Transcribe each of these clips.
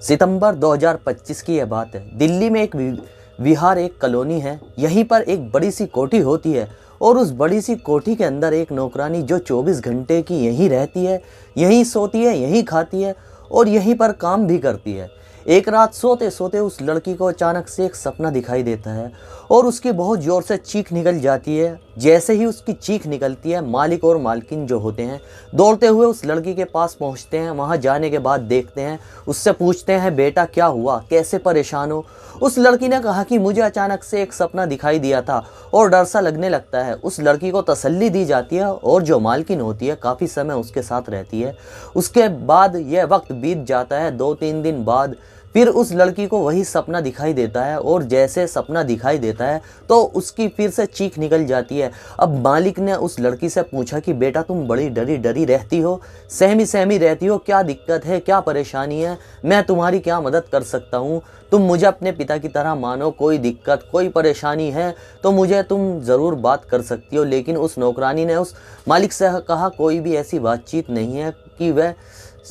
सितंबर 2025 की यह बात है। दिल्ली में एक विहार एक कॉलोनी है। यहीं पर एक बड़ी सी कोठी होती है और उस बड़ी सी कोठी के अंदर एक नौकरानी जो 24 घंटे की यहीं रहती है, यहीं सोती है, यहीं खाती है और यहीं पर काम भी करती है। एक रात सोते सोते उस लड़की को अचानक से एक सपना दिखाई देता है और उसकी बहुत ज़ोर से चीख निकल जाती है। जैसे ही उसकी चीख निकलती है, मालिक और मालकिन जो होते हैं दौड़ते हुए उस लड़की के पास पहुंचते हैं। वहां जाने के बाद देखते हैं, उससे पूछते हैं, बेटा क्या हुआ, कैसे परेशान हो। उस लड़की ने कहा कि मुझे अचानक से एक सपना दिखाई दिया था और डर सा लगने लगता है। उस लड़की को तसल्ली दी जाती है और जो मालकिन होती है काफ़ी समय उसके साथ रहती है। उसके बाद यह वक्त बीत जाता है। 2-3 दिन बाद फिर उस लड़की को वही सपना दिखाई देता है और जैसे सपना दिखाई देता है तो उसकी फिर से चीख निकल जाती है। अब मालिक ने उस लड़की से पूछा कि बेटा तुम बड़ी डरी डरी रहती हो, सहमी सहमी रहती हो, क्या दिक्कत है, क्या परेशानी है, मैं तुम्हारी क्या मदद कर सकता हूँ, तुम मुझे अपने पिता की तरह मानो, कोई दिक्कत कोई परेशानी है तो मुझे तुम ज़रूर बात कर सकती हो। लेकिन उस नौकरानी ने उस मालिक से कहा कोई भी ऐसी बातचीत नहीं है कि वह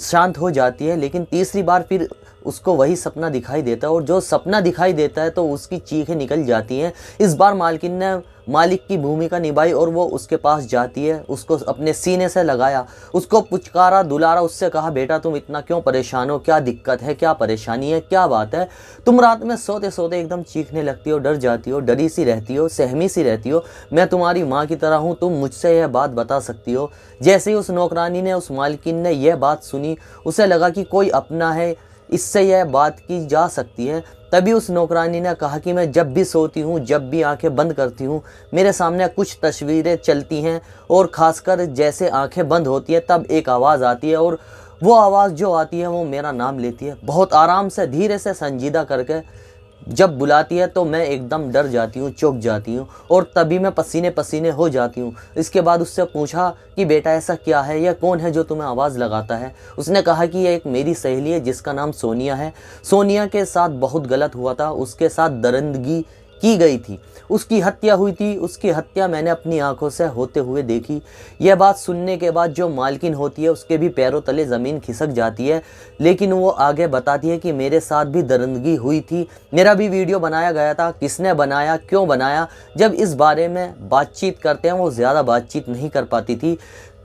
शांत हो जाती है। लेकिन तीसरी बार फिर उसको वही सपना दिखाई देता है और जो सपना दिखाई देता है तो उसकी चीखें निकल जाती हैं। इस बार मालकिन ने मालिक की भूमिका निभाई और वो उसके पास जाती है, उसको अपने सीने से लगाया, उसको पुचकारा दुलारा, उससे कहा बेटा तुम इतना क्यों परेशान हो, क्या दिक्कत है, क्या परेशानी है, क्या बात है, तुम रात में सोते सोते एकदम चीखने लगती हो, डर जाती हो, डरी सी रहती हो, सहमी सी रहती हो, मैं तुम्हारी माँ की तरह हूँ, तुम मुझसे यह बात बता सकती हो। जैसे ही उस नौकरानी ने, उस मालकिन ने यह बात सुनी, उसे लगा कि कोई अपना है, इससे यह बात की जा सकती है। तभी उस नौकरानी ने कहा कि मैं जब भी सोती हूँ, जब भी आंखें बंद करती हूँ, मेरे सामने कुछ तस्वीरें चलती हैं और ख़ासकर जैसे आंखें बंद होती हैं तब एक आवाज़ आती है और वो आवाज़ जो आती है वो मेरा नाम लेती है। बहुत आराम से, धीरे से, संजीदा करके जब बुलाती है तो मैं एकदम डर जाती हूँ, चौंक जाती हूँ और तभी मैं पसीने पसीने हो जाती हूँ। इसके बाद उससे पूछा कि बेटा ऐसा क्या है, यह कौन है जो तुम्हें आवाज़ लगाता है। उसने कहा कि यह एक मेरी सहेली है जिसका नाम सोनिया है। सोनिया के साथ बहुत गलत हुआ था, उसके साथ दरिंदगी की गई थी, उसकी हत्या हुई थी, उसकी हत्या मैंने अपनी आंखों से होते हुए देखी। यह बात सुनने के बाद जो मालकिन होती है उसके भी पैरों तले ज़मीन खिसक जाती है। लेकिन वो आगे बताती है कि मेरे साथ भी दरिंदगी हुई थी, मेरा भी वीडियो बनाया गया था, किसने बनाया, क्यों बनाया। जब इस बारे में बातचीत करते हैं, वो ज़्यादा बातचीत नहीं कर पाती थी,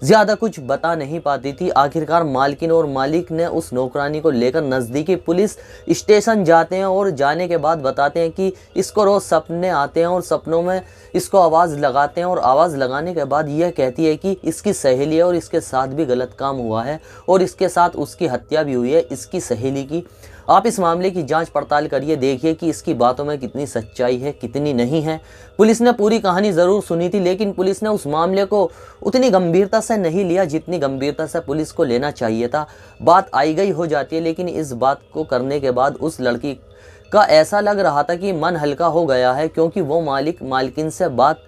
ज़्यादा कुछ बता नहीं पाती थी। आखिरकार मालकिन और मालिक ने उस नौकरानी को लेकर नज़दीकी पुलिस स्टेशन जाते हैं और जाने के बाद बताते हैं कि इसको रोज़ सपने आते हैं और सपनों में इसको आवाज़ लगाते हैं और आवाज़ लगाने के बाद यह कहती है कि इसकी सहेली है और इसके साथ भी गलत काम हुआ है और इसके साथ उसकी हत्या भी हुई है, इसकी सहेली की। आप इस मामले की जांच पड़ताल करिए, देखिए कि इसकी बातों में कितनी सच्चाई है, कितनी नहीं है। पुलिस ने पूरी कहानी ज़रूर सुनी थी लेकिन पुलिस ने उस मामले को उतनी गंभीरता से नहीं लिया जितनी गंभीरता से पुलिस को लेना चाहिए था। बात आई गई हो जाती है लेकिन इस बात को करने के बाद उस लड़की का ऐसा लग रहा था कि मन हल्का हो गया है, क्योंकि वो मालकिन से बात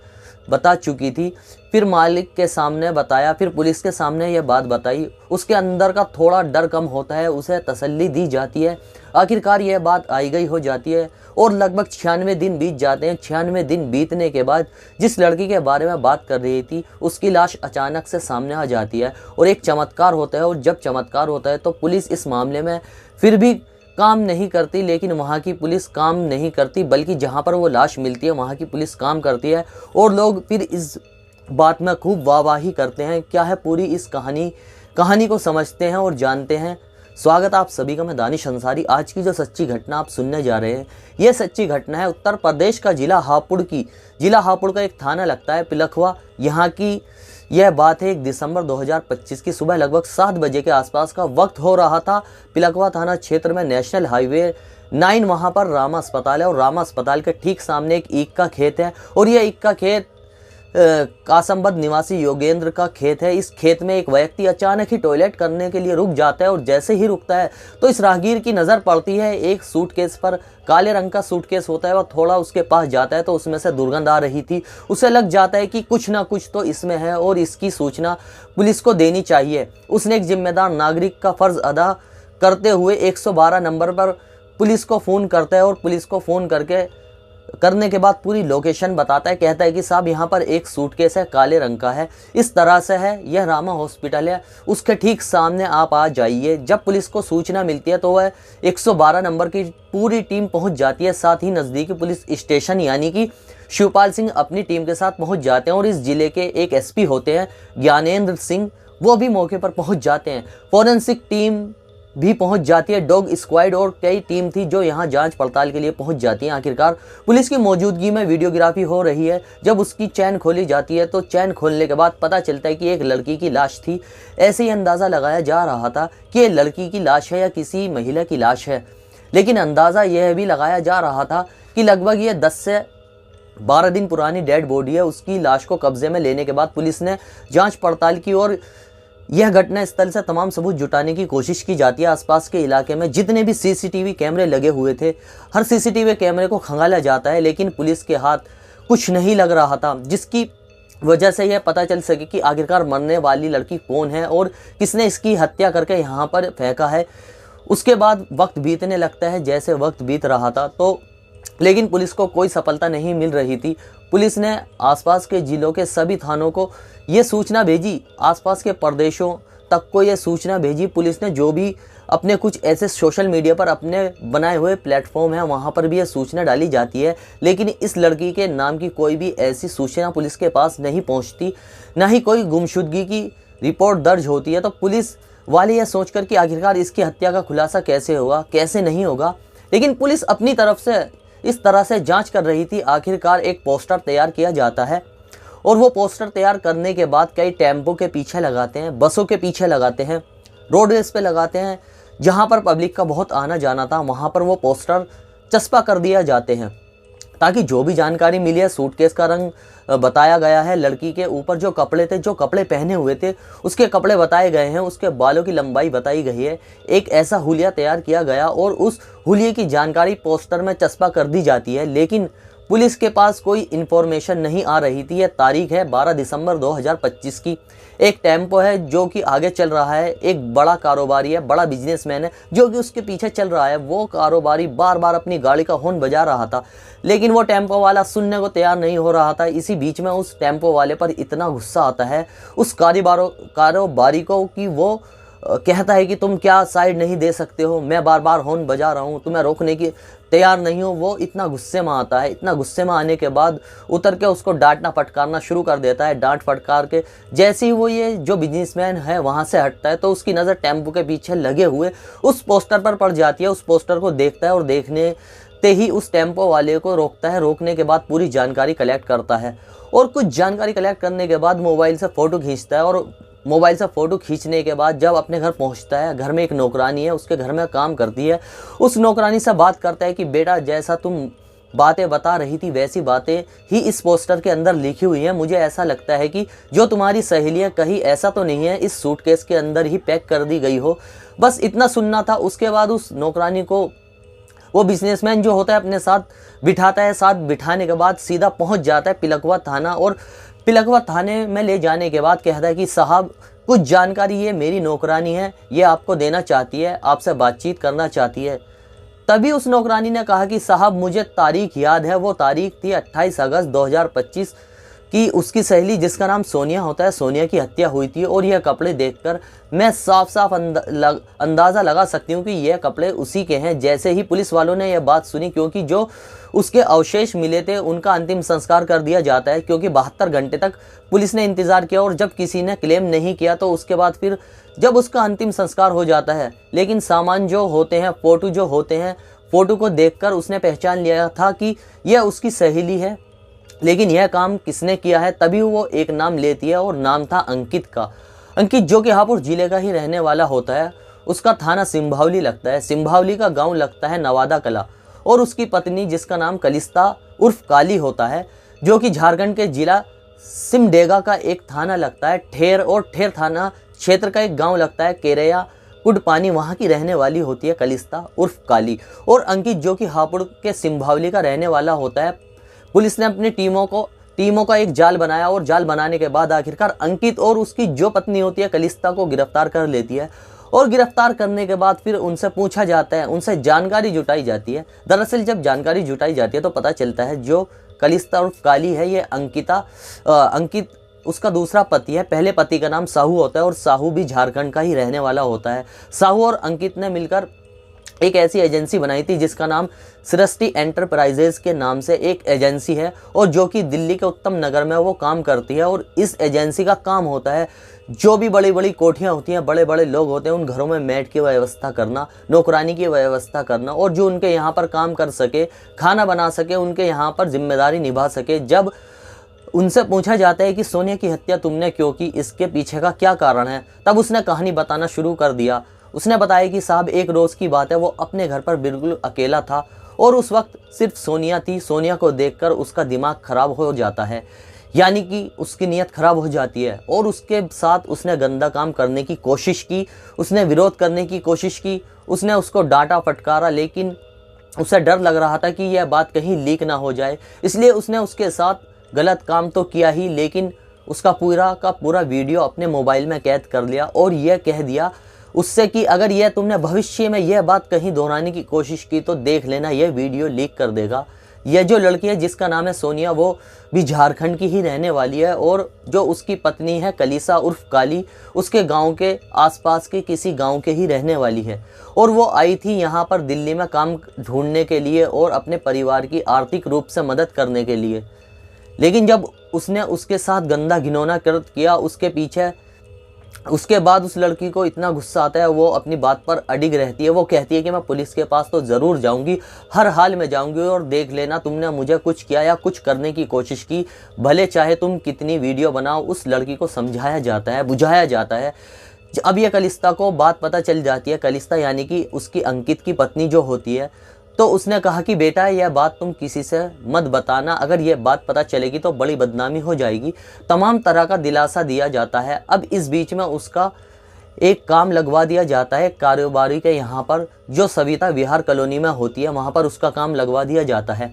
बता चुकी थी, फिर मालिक के सामने बताया, फिर पुलिस के सामने यह बात बताई। उसके अंदर का थोड़ा डर कम होता है, उसे तसल्ली दी जाती है। आखिरकार यह बात आई गई हो जाती है और लगभग 96 दिन बीत जाते हैं। 96 दिन बीतने के बाद जिस लड़की के बारे में बात कर रही थी उसकी लाश अचानक से सामने आ जाती है और एक चमत्कार होता है। और जब चमत्कार होता है तो पुलिस इस मामले में फिर भी काम नहीं करती, लेकिन वहाँ की पुलिस काम नहीं करती बल्कि जहाँ पर वो लाश मिलती है वहाँ की पुलिस काम करती है और लोग फिर इस बात में खूब वाहवाही करते हैं। क्या है पूरी इस कहानी को समझते हैं और जानते हैं। स्वागत आप सभी का, मैं दानिश अंसारी। आज की जो सच्ची घटना आप सुनने जा रहे हैं ये सच्ची घटना है उत्तर प्रदेश का जिला हापुड़ की। जिला हापुड़ का एक थाना लगता है पिलखवा। यहाँ की यह बात है 1 दिसंबर 2025 की सुबह लगभग 7 बजे के आसपास का वक्त हो रहा था। पिलखवा थाना क्षेत्र में नेशनल हाईवे 9 वहाँ पर रामा अस्पताल है और रामा अस्पताल के ठीक सामने एक ईख का खेत है और यह ईख का खेत कासमबद निवासी योगेंद्र का खेत है। इस खेत में एक व्यक्ति अचानक ही टॉयलेट करने के लिए रुक जाता है और जैसे ही रुकता है तो इस राहगीर की नज़र पड़ती है एक सूटकेस पर। काले रंग का सूटकेस होता है, वह थोड़ा उसके पास जाता है तो उसमें से दुर्गंध आ रही थी। उसे लग जाता है कि कुछ ना कुछ तो इसमें है और इसकी सूचना पुलिस को देनी चाहिए। उसने एक जिम्मेदार नागरिक का फ़र्ज़ अदा करते हुए 112 नंबर पर पुलिस को फ़ोन करता है और पुलिस को फ़ोन करके करने के बाद पूरी लोकेशन बताता है। कहता है कि साहब यहाँ पर एक सूटकेस है, काले रंग का है, इस तरह से है, यह रामा हॉस्पिटल है, उसके ठीक सामने आप आ जाइए। जब पुलिस को सूचना मिलती है तो वह 112 नंबर की पूरी टीम पहुँच जाती है। साथ ही नज़दीकी पुलिस स्टेशन यानी कि शिवपाल सिंह अपनी टीम के साथ पहुँच जाते हैं और इस जिले के एक एसपी होते हैं ज्ञानेंद्र सिंह, वो भी मौके पर पहुँच जाते हैं। फॉरेंसिक टीम भी पहुंच जाती है, डॉग स्क्वाड और कई टीम थी जो यहां जांच पड़ताल के लिए पहुंच जाती है। आखिरकार पुलिस की मौजूदगी में वीडियोग्राफी हो रही है। जब उसकी चैन खोली जाती है तो चैन खोलने के बाद पता चलता है कि एक लड़की की लाश थी। ऐसे ही अंदाज़ा लगाया जा रहा था कि ये लड़की की लाश है या किसी महिला की लाश है, लेकिन अंदाज़ा यह भी लगाया जा रहा था कि लगभग ये 10 से 12 दिन पुरानी डेड बॉडी है। उसकी लाश को कब्जे में लेने के बाद पुलिस ने जाँच पड़ताल की और यह घटना स्थल से तमाम सबूत जुटाने की कोशिश की जाती है। आसपास के इलाके में जितने भी सीसीटीवी कैमरे लगे हुए थे, हर सीसीटीवी कैमरे को खंगाला जाता है, लेकिन पुलिस के हाथ कुछ नहीं लग रहा था, जिसकी वजह से यह पता चल सके कि आखिरकार मरने वाली लड़की कौन है और किसने इसकी हत्या करके यहाँ पर फेंका है। उसके बाद वक्त बीतने लगता है। जैसे वक्त बीत रहा था तो लेकिन पुलिस को कोई सफलता नहीं मिल रही थी। पुलिस ने आसपास के जिलों के सभी थानों को ये सूचना भेजी, आसपास के प्रदेशों तक को ये सूचना भेजी। पुलिस ने जो भी अपने कुछ ऐसे सोशल मीडिया पर अपने बनाए हुए प्लेटफॉर्म हैं वहाँ पर भी ये सूचना डाली जाती है, लेकिन इस लड़की के नाम की कोई भी ऐसी सूचना पुलिस के पास नहीं पहुँचती, ना ही कोई गुमशुदगी की रिपोर्ट दर्ज होती है। तो पुलिस वाले यह सोचकर कि आखिरकार इसकी हत्या का खुलासा कैसे होगा, कैसे नहीं होगा, लेकिन पुलिस अपनी तरफ से इस तरह से जांच कर रही थी। आखिरकार एक पोस्टर तैयार किया जाता है और वो पोस्टर तैयार करने के बाद कई टेम्पो के पीछे लगाते हैं, बसों के पीछे लगाते हैं, रोडवेज पे लगाते हैं, जहां पर पब्लिक का बहुत आना जाना था वहां पर वो पोस्टर चस्पा कर दिया जाते हैं, ताकि जो भी जानकारी मिली है, सूटकेस का रंग बताया गया है, लड़की के ऊपर जो कपड़े थे, जो कपड़े पहने हुए थे उसके कपड़े बताए गए हैं, उसके बालों की लंबाई बताई गई है। एक ऐसा हुलिया तैयार किया गया और उस हुलिये की जानकारी पोस्टर में चस्पा कर दी जाती है, लेकिन पुलिस के पास कोई इन्फॉर्मेशन नहीं आ रही थी। यह तारीख है 12 दिसंबर 2025 की। एक टेम्पो है जो कि आगे चल रहा है, एक बड़ा कारोबारी है, बड़ा बिजनेसमैन है जो कि उसके पीछे चल रहा है। वो कारोबारी बार बार अपनी गाड़ी का हॉर्न बजा रहा था, लेकिन वो टेम्पो वाला सुनने को तैयार नहीं हो रहा था। इसी बीच में उस टेम्पो वाले पर इतना गुस्सा आता है उस कारोबारी को कि वो कहता है कि तुम क्या साइड नहीं दे सकते हो, मैं बार बार हॉर्न बजा रहा हूँ, तुम्हें रोकने की तैयार नहीं हो। वो इतना गुस्से में आता है, इतना गुस्से में आने के बाद उतर के उसको डांटना फटकारना शुरू कर देता है। डांट फटकार के जैसे ही वो ये जो बिजनेसमैन है वहाँ से हटता है तो उसकी नज़र टेम्पो के पीछे लगे हुए उस पोस्टर पर पड़ जाती है। उस पोस्टर को देखता है और देखने ते ही उस टेम्पो वाले को रोकता है। रोकने के बाद पूरी जानकारी कलेक्ट करता है और कुछ जानकारी कलेक्ट करने के बाद मोबाइल से फ़ोटो खींचता है और मोबाइल से फ़ोटो खींचने के बाद जब अपने घर पहुंचता है, घर में एक नौकरानी है, उसके घर में काम करती है, उस नौकरानी से बात करता है कि बेटा जैसा तुम बातें बता रही थी वैसी बातें ही इस पोस्टर के अंदर लिखी हुई हैं। मुझे ऐसा लगता है कि जो तुम्हारी सहेलियां कहीं ऐसा तो नहीं है इस सूटकेस के अंदर ही पैक कर दी गई हो। बस इतना सुनना था। उसके बाद उस नौकरानी को वो बिजनेसमैन जो होता है अपने साथ बिठाता है। साथ बिठाने के बाद सीधा पहुंच जाता है पिलखवा थाना और पिलखवा थाने में ले जाने के बाद कहता है कि साहब कुछ जानकारी ये मेरी नौकरानी है, ये आपको देना चाहती है, आपसे बातचीत करना चाहती है। तभी उस नौकरानी ने कहा कि साहब मुझे तारीख याद है, वो तारीख थी 28 अगस्त 2025 कि उसकी सहेली जिसका नाम सोनिया होता है, सोनिया की हत्या हुई थी। और यह कपड़े देखकर मैं साफ साफ अंदाज़ा लगा सकती हूँ कि यह कपड़े उसी के हैं। जैसे ही पुलिस वालों ने यह बात सुनी, क्योंकि जो उसके अवशेष मिले थे उनका अंतिम संस्कार कर दिया जाता है, क्योंकि 72 घंटे तक पुलिस ने इंतज़ार किया और जब किसी ने क्लेम नहीं किया तो उसके बाद फिर जब उसका अंतिम संस्कार हो जाता है, लेकिन सामान जो होते हैं, फ़ोटो जो होते हैं, फ़ोटो को देखकर उसने पहचान लिया था कि यह उसकी सहेली है। लेकिन यह काम किसने किया है, तभी वो एक नाम लेती है और नाम था अंकित का। अंकित जो कि हापुड़ जिले का ही रहने वाला होता है। उसका थाना सिंभावली लगता है, सिंभावली का गांव लगता है नवादा कला। और उसकी पत्नी जिसका नाम कलिस्ता उर्फ काली होता है, जो कि झारखंड के जिला सिमडेगा का एक थाना लगता है ठेर, और ठेर थाना क्षेत्र का एक गाँव लगता है केरया कुडपानी, वहाँ की रहने वाली होती है कलिस्ता उर्फ काली। और अंकित जो कि हापुड़ के सिंभावली का रहने वाला होता है। पुलिस ने अपनी टीमों का एक जाल बनाया और जाल बनाने के बाद आखिरकार अंकित और उसकी जो पत्नी होती है कलिस्ता को गिरफ्तार कर लेती है। और गिरफ्तार करने के बाद फिर उनसे पूछा जाता है, उनसे जानकारी जुटाई जाती है। दरअसल जब जानकारी जुटाई जाती है तो पता चलता है जो कलिस्ता उर्फ काली है ये अंकित उसका दूसरा पति है। पहले पति का नाम साहू होता है और साहू भी झारखंड का ही रहने वाला होता है। साहू और अंकित ने मिलकर एक ऐसी एजेंसी बनाई थी जिसका नाम सृष्टि एंटरप्राइजेज के नाम से एक एजेंसी है और जो कि दिल्ली के उत्तम नगर में वो काम करती है। और इस एजेंसी का काम होता है जो भी बड़ी बड़ी कोठियाँ होती हैं, बड़े बड़े लोग होते हैं, उन घरों में मेड की व्यवस्था करना, नौकरानी की व्यवस्था करना और जो उनके यहाँ पर काम कर सके, खाना बना सके, उनके यहाँ पर जिम्मेदारी निभा सके। जब उनसे पूछा जाता है कि सोनिया की हत्या तुमने क्यों की, इसके पीछे का क्या कारण है, तब उसने कहानी बताना शुरू कर दिया। उसने बताया कि साहब एक रोज़ की बात है, वो अपने घर पर बिल्कुल अकेला था और उस वक्त सिर्फ सोनिया थी। सोनिया को देखकर उसका दिमाग खराब हो जाता है, यानी कि उसकी नीयत खराब हो जाती है और उसके साथ उसने गंदा काम करने की कोशिश की, उसने विरोध करने की कोशिश की, उसने उसको डांटा फटकारा, लेकिन उसे डर लग रहा था कि यह बात कहीं लीक ना हो जाए, इसलिए उसने उसके साथ गलत काम तो किया ही, लेकिन उसका पूरा का पूरा वीडियो अपने मोबाइल में कैद कर लिया और यह कह दिया उससे कि अगर यह तुमने भविष्य में यह बात कहीं दोहराने की कोशिश की तो देख लेना, यह वीडियो लीक कर देगा। यह जो लड़की है जिसका नाम है सोनिया, वो भी झारखंड की ही रहने वाली है और जो उसकी पत्नी है कलिसा उर्फ काली, उसके गांव के आसपास के किसी गांव के ही रहने वाली है। और वो आई थी यहाँ पर दिल्ली में काम ढूंढने के लिए और अपने परिवार की आर्थिक रूप से मदद करने के लिए। लेकिन जब उसने उसके साथ गंदा घिनौना कृत्य किया, उसके बाद उस लड़की को इतना गुस्सा आता है, वो अपनी बात पर अडिग रहती है। वो कहती है कि मैं पुलिस के पास तो ज़रूर जाऊंगी, हर हाल में जाऊंगी और देख लेना तुमने मुझे कुछ किया या कुछ करने की कोशिश की, भले चाहे तुम कितनी वीडियो बनाओ। उस लड़की को समझाया जाता है, बुझाया जाता है। अब यह कलिस्ता को बात पता चल जाती है, कलिस्ता यानी कि उसकी अंकित की पत्नी जो होती है, तो उसने कहा कि बेटा यह बात तुम किसी से मत बताना, अगर यह बात पता चलेगी तो बड़ी बदनामी हो जाएगी। तमाम तरह का दिलासा दिया जाता है। अब इस बीच में उसका एक काम लगवा दिया जाता है कारोबारी के यहाँ पर, जो सविता विहार कॉलोनी में होती है, वहाँ पर उसका काम लगवा दिया जाता है।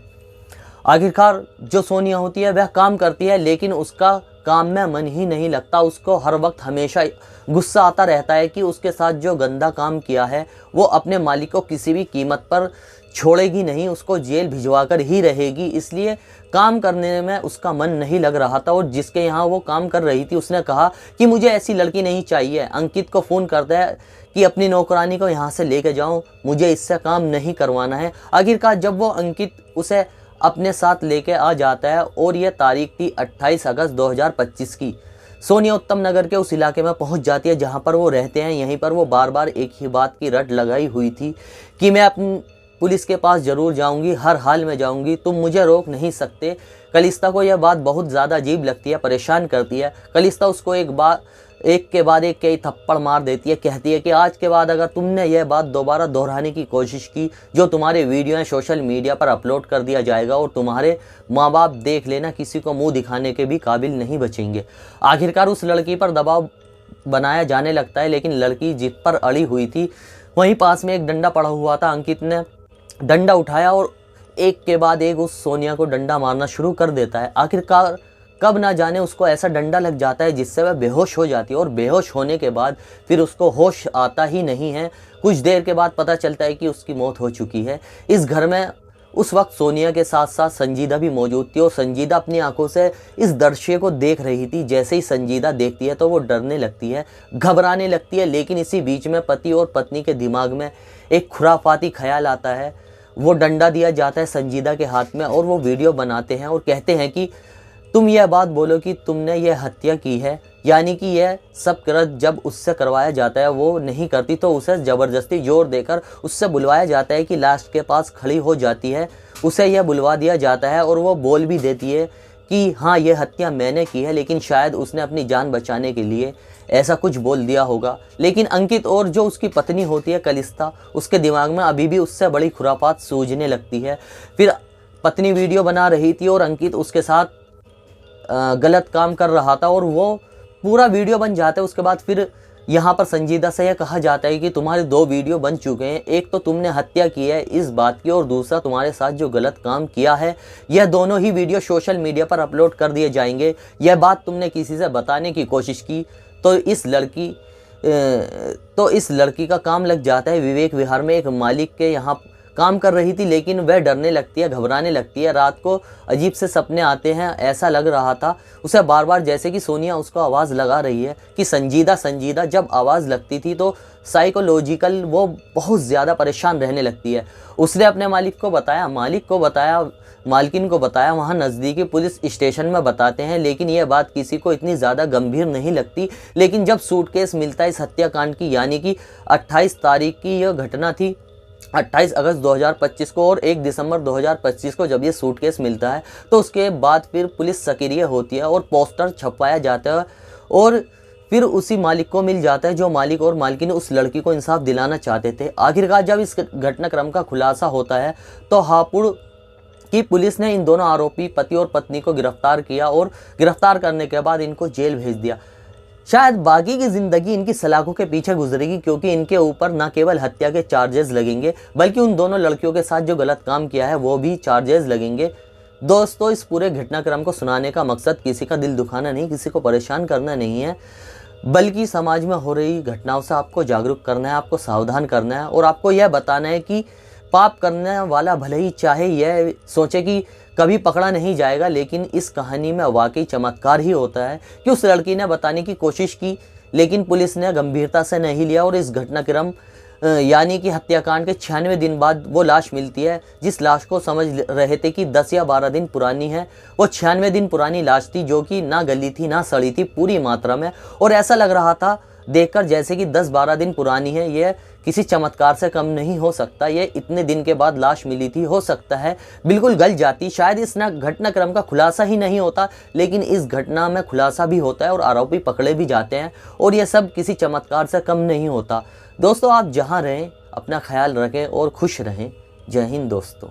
आखिरकार जो सोनिया होती है वह काम करती है, लेकिन उसका काम में मन ही नहीं लगता। उसको हर वक्त हमेशा गुस्सा आता रहता है कि उसके साथ जो गंदा काम किया है वो अपने मालिक को किसी भी कीमत पर छोड़ेगी नहीं, उसको जेल भिजवा कर ही रहेगी। इसलिए काम करने में उसका मन नहीं लग रहा था और जिसके यहाँ वो काम कर रही थी उसने कहा कि मुझे ऐसी लड़की नहीं चाहिए। अंकित को फ़ोन करता है कि अपनी नौकरानी को यहाँ से लेके जाओ, मुझे इससे काम नहीं करवाना है। आखिरकार जब वो अंकित उसे अपने साथ लेके आ जाता है और यह तारीख थी 28 अगस्त 2025 की, सोनिया उत्तम नगर के उस इलाके में पहुंच जाती है जहां पर वो रहते हैं। यहीं पर वो बार बार एक ही बात की रट लगाई हुई थी कि मैं अपनी पुलिस के पास ज़रूर जाऊंगी, हर हाल में जाऊंगी, तुम मुझे रोक नहीं सकते। कलिस्ता को यह बात बहुत ज़्यादा अजीब लगती है, परेशान करती है। कलिस्ता उसको एक के बाद एक कई थप्पड़ मार देती है, कहती है कि आज के बाद अगर तुमने यह बात दोबारा दोहराने की कोशिश की, जो तुम्हारे वीडियो हैं सोशल मीडिया पर अपलोड कर दिया जाएगा और तुम्हारे माँ बाप देख लेना किसी को मुंह दिखाने के भी काबिल नहीं बचेंगे। आखिरकार उस लड़की पर दबाव बनाया जाने लगता है, लेकिन लड़की जिद पर अड़ी हुई थी। वहीं पास में एक डंडा पड़ा हुआ था, अंकित ने डंडा उठाया और एक के बाद एक उस सोनिया को डंडा मारना शुरू कर देता है। आखिरकार कब ना जाने उसको ऐसा डंडा लग जाता है जिससे वह बेहोश हो जाती है और बेहोश होने के बाद फिर उसको होश आता ही नहीं है। कुछ देर के बाद पता चलता है कि उसकी मौत हो चुकी है। इस घर में उस वक्त सोनिया के साथ साथ संजीदा भी मौजूद थी और संजीदा अपनी आंखों से इस दृश्य को देख रही थी। जैसे ही संजीदा देखती है तो वो डरने लगती है, घबराने लगती है, लेकिन इसी बीच में पति और पत्नी के दिमाग में एक खुराफाती ख्याल आता है। वो डंडा दिया जाता है संजीदा के हाथ में और वो वीडियो बनाते हैं और कहते हैं कि तुम यह बात बोलो कि तुमने यह हत्या की है, यानी कि यह सब कृत्य जब उससे करवाया जाता है वो नहीं करती तो उसे ज़बरदस्ती जोर देकर उससे बुलवाया जाता है कि लाश के पास खड़ी हो जाती है। उसे यह बुलवा दिया जाता है और वो बोल भी देती है कि हाँ यह हत्या मैंने की है, लेकिन शायद उसने अपनी जान बचाने के लिए ऐसा कुछ बोल दिया होगा। लेकिन अंकित और जो उसकी पत्नी होती है कलिस्ता, उसके दिमाग में अभी भी उससे बड़ी खुरापात सूझने लगती है। फिर पत्नी वीडियो बना रही थी और अंकित उसके साथ गलत काम कर रहा था और वो पूरा वीडियो बन जाता है। उसके बाद फिर यहाँ पर संजीदा से यह कहा जाता है कि तुम्हारे 2 वीडियो बन चुके हैं, एक तो तुमने हत्या की है इस बात की और दूसरा तुम्हारे साथ जो गलत काम किया है। यह दोनों ही वीडियो सोशल मीडिया पर अपलोड कर दिए जाएंगे। यह बात तुमने किसी से बताने की कोशिश की तो इस लड़की तो इस लड़की का काम लग जाता है विवेक विहार में एक मालिक के यहाँ काम कर रही थी, लेकिन वह डरने लगती है, घबराने लगती है। रात को अजीब से सपने आते हैं, ऐसा लग रहा था उसे बार बार जैसे कि सोनिया उसको आवाज़ लगा रही है कि संजीदा संजीदा। जब आवाज़ लगती थी तो साइकोलॉजिकल वो बहुत ज़्यादा परेशान रहने लगती है। उसने अपने मालिक को बताया, मालकिन को बताया। वहाँ नज़दीकी पुलिस स्टेशन में बताते हैं, लेकिन यह बात किसी को इतनी ज़्यादा गंभीर नहीं लगती। लेकिन जब सूटकेस मिलता है इस हत्याकांड की, यानी कि 28 तारीख की यह घटना थी, 28 अगस्त 2025 को, और 1 दिसंबर 2025 को जब ये सूटकेस मिलता है तो उसके बाद फिर पुलिस सक्रिय होती है और पोस्टर छपवाया जाता है और फिर उसी मालिक को मिल जाता है जो मालिक और मालकिन उस लड़की को इंसाफ दिलाना चाहते थे। आखिरकार जब इस घटनाक्रम का खुलासा होता है तो हापुड़ की पुलिस ने इन दोनों आरोपी पति और पत्नी को गिरफ्तार किया और गिरफ्तार करने के बाद इनको जेल भेज दिया। शायद बाकी की ज़िंदगी इनकी सलाखों के पीछे गुजरेगी, क्योंकि इनके ऊपर न केवल हत्या के चार्जेस लगेंगे बल्कि उन दोनों लड़कियों के साथ जो गलत काम किया है वो भी चार्जेस लगेंगे। दोस्तों, इस पूरे घटनाक्रम को सुनाने का मकसद किसी का दिल दुखाना नहीं, किसी को परेशान करना नहीं है, बल्कि समाज में हो रही घटनाओं से आपको जागरूक करना है, आपको सावधान करना है और आपको यह बताना है कि पाप करने वाला भले ही चाहे यह सोचे कि कभी पकड़ा नहीं जाएगा, लेकिन इस कहानी में वाकई चमत्कार ही होता है कि उस लड़की ने बताने की कोशिश की लेकिन पुलिस ने गंभीरता से नहीं लिया और इस घटनाक्रम यानी कि हत्याकांड के 96 दिन बाद वो लाश मिलती है। जिस लाश को समझ रहे थे कि 10 या 12 दिन पुरानी है, वो 96 दिन पुरानी लाश थी जो कि ना गली थी ना सड़ी थी पूरी मात्रा में, और ऐसा लग रहा था देखकर जैसे कि 10-12 दिन पुरानी है। यह किसी चमत्कार से कम नहीं हो सकता। ये इतने दिन के बाद लाश मिली थी, हो सकता है बिल्कुल गल जाती। शायद इस घटनाक्रम का खुलासा ही नहीं होता, लेकिन इस घटना में खुलासा भी होता है और आरोपी पकड़े भी जाते हैं, और यह सब किसी चमत्कार से कम नहीं होता। दोस्तों, आप जहां रहें अपना ख्याल रखें और खुश रहें। जय हिंद दोस्तों।